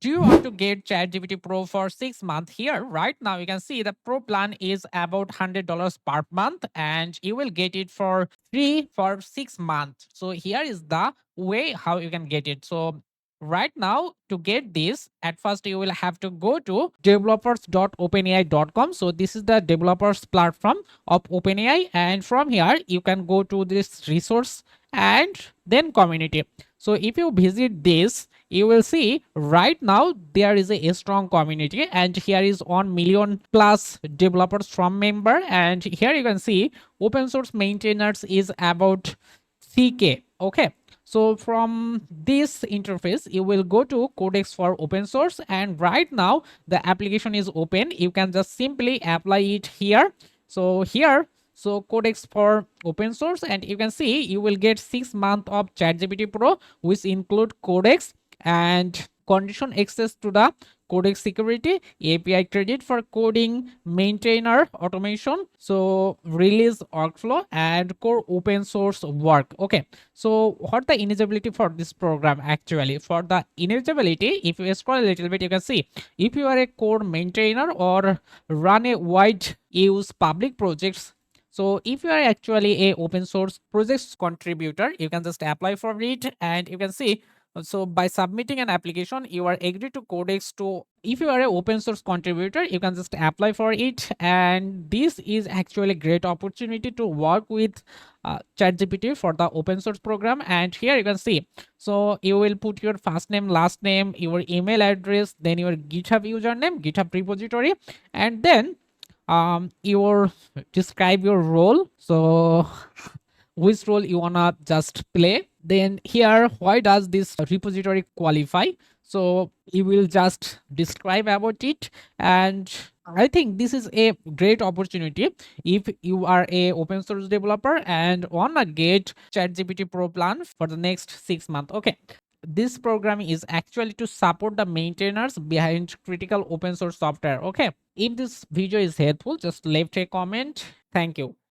Do you want to get ChatGPT Pro for 6 months? Here, right now, you can see the Pro plan is about $100 per month, and you will get it for free for 6 months. So here is the way how you can get it. So right now, to get this, at first you will have to go to developers.openai.com. So this is the developers platform of OpenAI, and from here you can go to this resource and then community. So if you visit this, you will see right now there is a strong community, and here is 1 million plus developers from member, and here you can see open source maintainers is about 3K. Okay, so from this interface you will go to Codex for open source, and right now the application is open. You can just simply apply it here. So here, so Codex for open source, and you can see you will get 6 months of ChatGPT Pro, which include Codex and condition access to the Codex Security, API credit for coding, maintainer automation, so release workflow, and core open source work. Okay, so what the eligibility for this program? Actually, for the eligibility, if you scroll a little bit, you can see if you are a core maintainer or run a wide use public projects. So if you are actually a open source projects contributor, you can just apply for it, and you can see, so by submitting an application you are agreed to Codex. To if you are an open source contributor, you can just apply for it, and this is actually a great opportunity to work with ChatGPT for the open source program. And here you can see, so you will put your first name, last name, your email address, then your GitHub username, GitHub repository, and then your describe your role. So which role you wanna just play. Then here, why does this repository qualify? So you will just describe about it, and I think this is a great opportunity if you are a open source developer and wanna get ChatGPT Pro plan for the next 6 months. Okay, this program is actually to support the maintainers behind critical open source software. Okay, if this video is helpful, just leave a comment. Thank you.